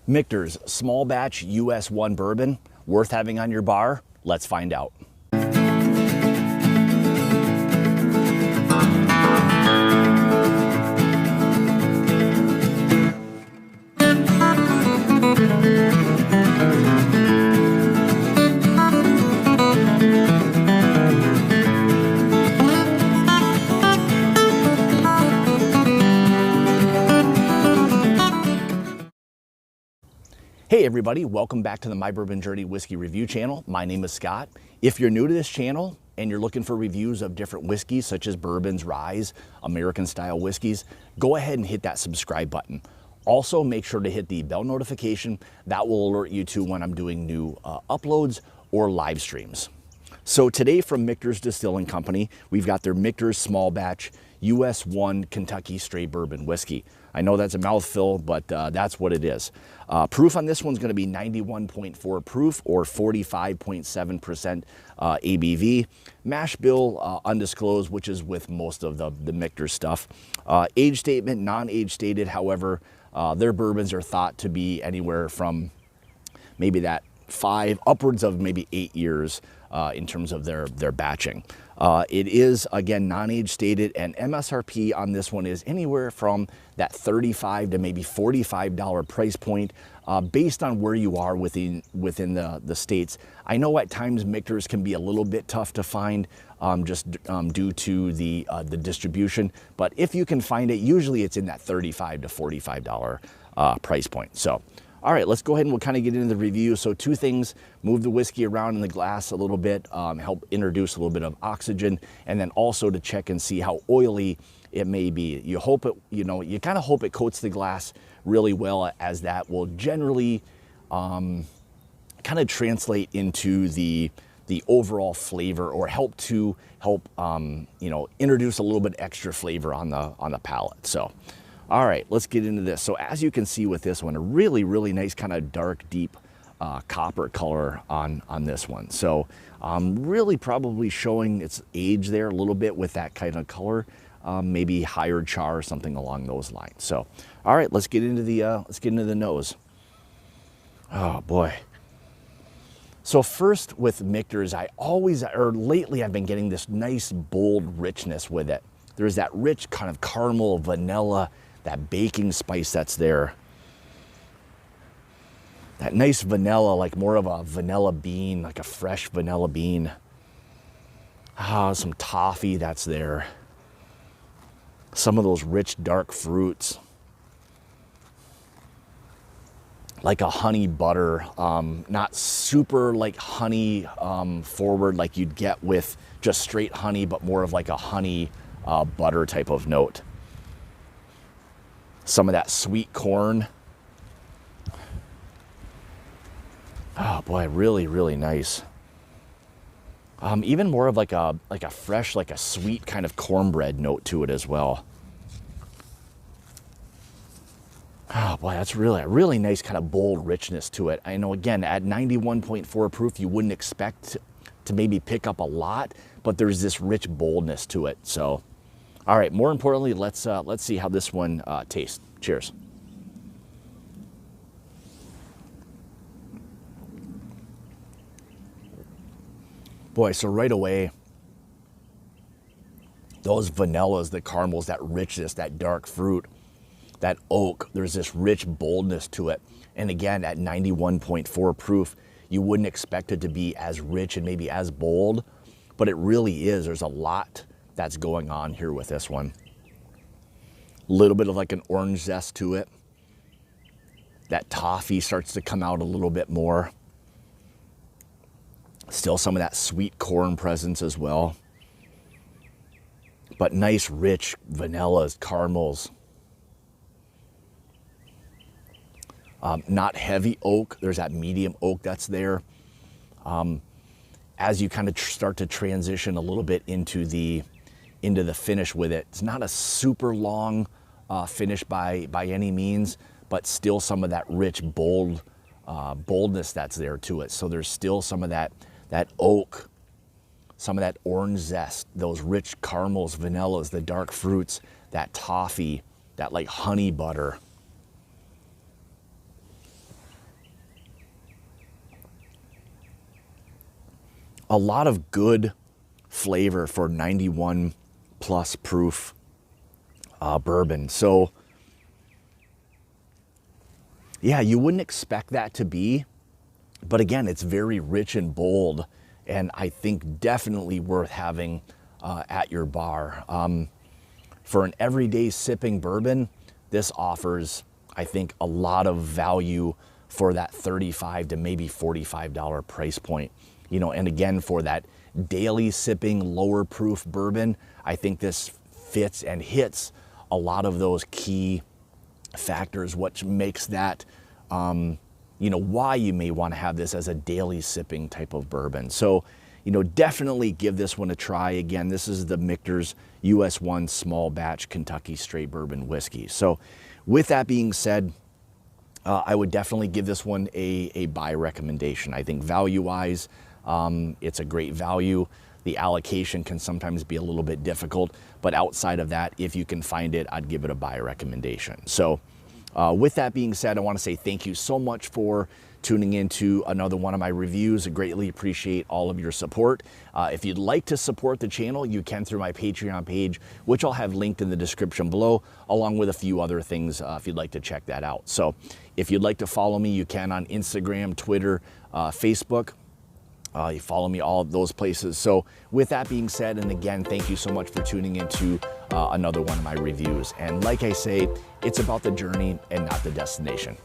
Michter's small batch US 1 bourbon, worth having on your bar? Let's find out. Hey everybody, welcome back to the My Bourbon Journey Whiskey Review channel. My name is Scott. If you're new to this channel and you're looking for reviews of different whiskeys such as bourbons, ryes, American style whiskeys, go ahead and hit that subscribe button. Also make sure to hit the bell notification. That will alert you to when I'm doing new uploads or live streams. So today from Michter's Distilling Company, we've got their Michter's small batch US 1 Kentucky straight bourbon whiskey. I know that's a mouthful, but that's what it is. Proof on this one's going to be 91.4 proof or 45.7% ABV. Mash bill undisclosed, which is with most of the Michter stuff. Age statement, non-age stated. However, their bourbons are thought to be anywhere from maybe that 5 upwards of maybe 8 years in terms of their batching. It is, again, non-age stated, and MSRP on this one is anywhere from that $35 to maybe $45 price point based on where you are within the states. I know at times Michter's can be a little bit tough to find just due to the distribution, but if you can find it, usually it's in that $35 to $45 price point. So, all right, let's go ahead and we'll kind of get into the review. So 2 things: move the whiskey around in the glass a little bit, help introduce a little bit of oxygen, and then also to check and see how oily it may be. You hope it, you kind of hope it coats the glass really well, as that will generally kind of translate into the overall flavor, or help introduce a little bit extra flavor on the palate. So, all right, let's get into this. So as you can see with this one, a really, really nice kind of dark, deep copper color on this one. So really probably showing its age there a little bit with that kind of color, maybe higher char or something along those lines. So, all right, let's get into the nose. Oh boy. So first with Michter's, lately I've been getting this nice bold richness with it. There's that rich kind of caramel, vanilla, that baking spice that's there. That nice vanilla, like more of a vanilla bean, like a fresh vanilla bean. Some toffee that's there. Some of those rich dark fruits. Like a honey butter, not super like honey forward like you'd get with just straight honey, but more of like a honey butter type of note. Some of that sweet corn. Oh boy, really, really nice. Even more of like a fresh, like a sweet kind of cornbread note to it as well. Oh boy, that's really a really nice kind of bold richness to it. I know, again, at 91.4 proof, you wouldn't expect to maybe pick up a lot, but there's this rich boldness to it. So, all right, more importantly, let's see how this one tastes. Cheers. Boy, so right away, those vanillas, the caramels, that richness, that dark fruit, that oak, there's this rich boldness to it. And again, at 91.4 proof, you wouldn't expect it to be as rich and maybe as bold, but it really is. There's a lot that's going on here with this one. A little bit of like an orange zest to it. That toffee starts to come out a little bit more. Still some of that sweet corn presence as well. But nice, rich vanillas, caramels. Not heavy oak. There's that medium oak that's there. As you kind of start to transition a little bit into the finish with it, it's not a super long finish by any means, but still some of that rich, boldness that's there to it. So there's still some of that oak, some of that orange zest, those rich caramels, vanillas, the dark fruits, that toffee, that like honey butter. a lot of good flavor for 91 plus proof bourbon. So yeah, you wouldn't expect that to be, but again, it's very rich and bold, and I think definitely worth having at your bar. For an everyday sipping bourbon, this offers, I think, a lot of value for that $35 to maybe $45 price point. You know, and again, for that daily sipping, lower proof bourbon, I think this fits and hits a lot of those key factors, which makes that, you know, why you may want to have this as a daily sipping type of bourbon. So, you know, definitely give this one a try. Again, this is the Michter's US1 small batch Kentucky straight bourbon whiskey. So with that being said, I would definitely give this one a buy recommendation. I think value-wise, it's a great value. The allocation can sometimes be a little bit difficult, but outside of that, if you can find it, I'd give it a buy recommendation. So with that being said, I want to say thank you so much for tuning into another one of my reviews. I greatly appreciate all of your support. If you'd like to support the channel, you can through my Patreon page, which I'll have linked in the description below, along with a few other things if you'd like to check that out. So if you'd like to follow me, you can on Instagram, Twitter, Facebook. You follow me all of those places. So with that being said, and again, thank you so much for tuning into another one of my reviews. And like I say, it's about the journey and not the destination.